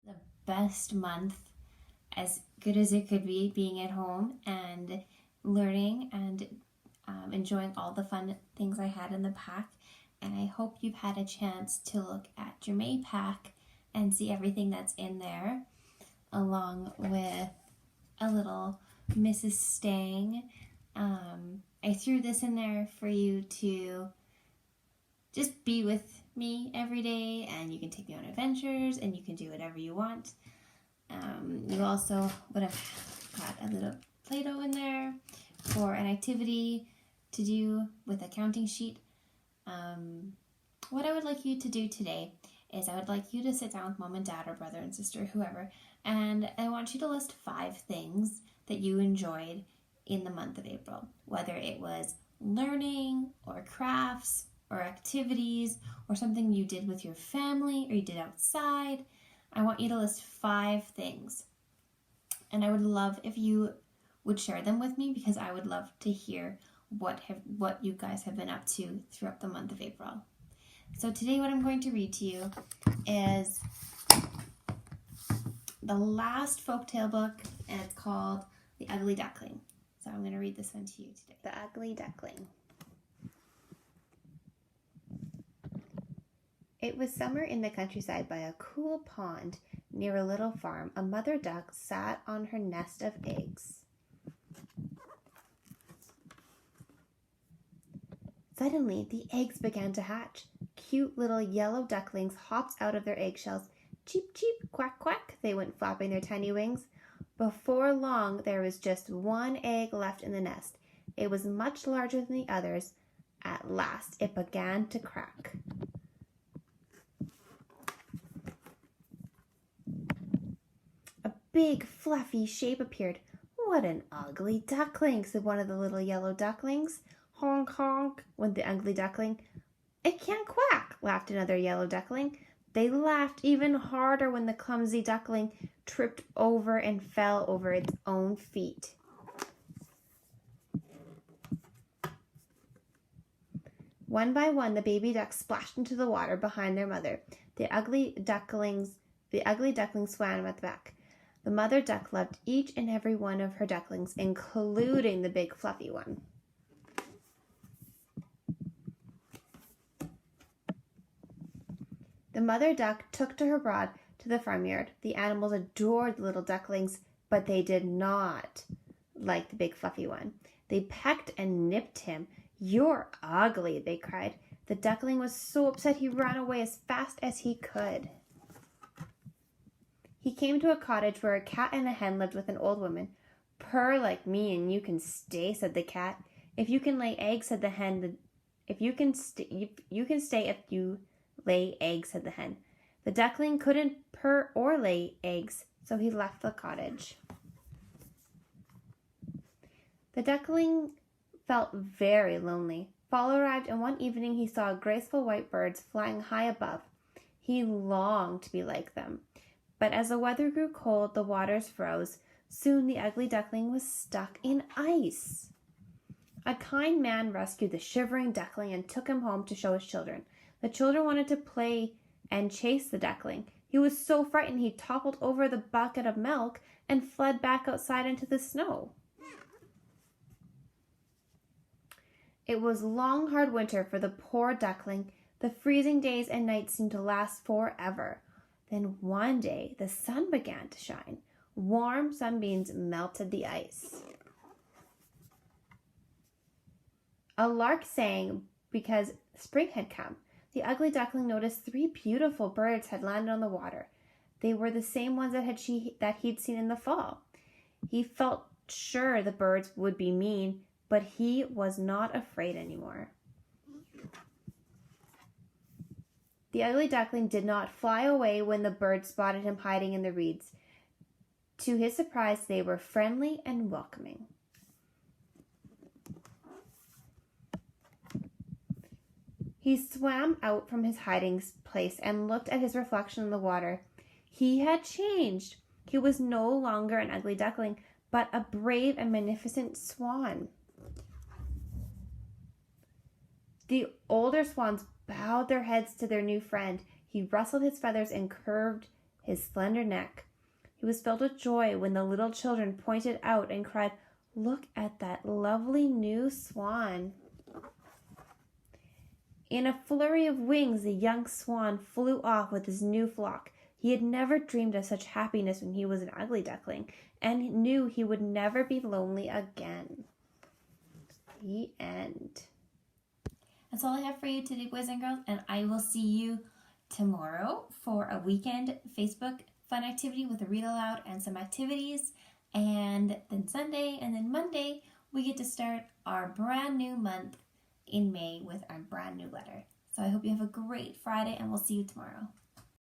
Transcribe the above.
the best month, as good as it could be, being at home and learning and enjoying all the fun things I had in the pack. And I hope you've had a chance to look at your May pack and see everything that's in there, along with a little Mrs. Stang. I threw this in there for you to just be with me every day, and you can take me on adventures and you can do whatever you want. You also would have got a little Play-Doh in there for an activity to do with a counting sheet. What I would like you to do today is I would like you to sit down with mom and dad or brother and sister, whoever, and I want you to list 5 things that you enjoyed in the month of April, whether it was learning or crafts or activities or something you did with your family or you did outside. I want you to list 5 things. And I would love if you would share them with me, because I would love to hear what you guys have been up to throughout the month of April. So today what I'm going to read to you is the last folktale book, and it's called The Ugly Duckling. So I'm going to read this one to you today. The Ugly Duckling. It was summer in the countryside by a cool pond near a little farm. A mother duck sat on her nest of eggs. Suddenly, the eggs began to hatch. Cute little yellow ducklings hopped out of their eggshells. Cheep, cheep, quack, quack, they went flapping their tiny wings. Before long, there was just one egg left in the nest. It was much larger than the others. At last, it began to crack. A big, fluffy shape appeared. What an ugly duckling, said one of the little yellow ducklings. Honk, honk, went the ugly duckling. It can't quack, laughed another yellow duckling. They laughed even harder when the clumsy duckling tripped over and fell over its own feet. One by one, the baby ducks splashed into the water behind their mother. The ugly duckling swam at the back. The mother duck loved each and every one of her ducklings, including the big fluffy one. The mother duck took to her rod to the farmyard. The animals adored the little ducklings, but they did not like the big fluffy one. They pecked and nipped him. You're ugly, they cried. The duckling was so upset he ran away as fast as he could. He came to a cottage where a cat and a hen lived with an old woman. Purr like me and you can stay, said the cat. If you can lay eggs, said the hen. You can stay if you lay eggs, said the hen. The duckling couldn't purr or lay eggs, so he left the cottage. The duckling felt very lonely. Fall arrived, and one evening he saw graceful white birds flying high above. He longed to be like them. But as the weather grew cold, the waters froze. Soon the ugly duckling was stuck in ice. A kind man rescued the shivering duckling and took him home to show his children. The children wanted to play and chase the duckling. He was so frightened he toppled over the bucket of milk and fled back outside into the snow. It was long, hard winter for the poor duckling. The freezing days and nights seemed to last forever. Then one day the sun began to shine. Warm sunbeams melted the ice. A lark sang because spring had come. The ugly duckling noticed 3 beautiful birds had landed on the water. They were the same ones that he'd seen in the fall. He felt sure the birds would be mean, but he was not afraid anymore. The ugly duckling did not fly away when the birds spotted him hiding in the reeds. To his surprise, they were friendly and welcoming. He swam out from his hiding place and looked at his reflection in the water. He had changed. He was no longer an ugly duckling, but a brave and magnificent swan. The older swans bowed their heads to their new friend. He rustled his feathers and curved his slender neck. He was filled with joy when the little children pointed out and cried, "Look at that lovely new swan." In a flurry of wings, the young swan flew off with his new flock. He had never dreamed of such happiness when he was an ugly duckling, and knew he would never be lonely again. The end. That's all I have for you today, boys and girls, and I will see you tomorrow for a weekend Facebook fun activity with a read aloud and some activities, and then Sunday and then Monday we get to start our brand new month in May with our brand new letter. So I hope you have a great Friday, and we'll see you tomorrow.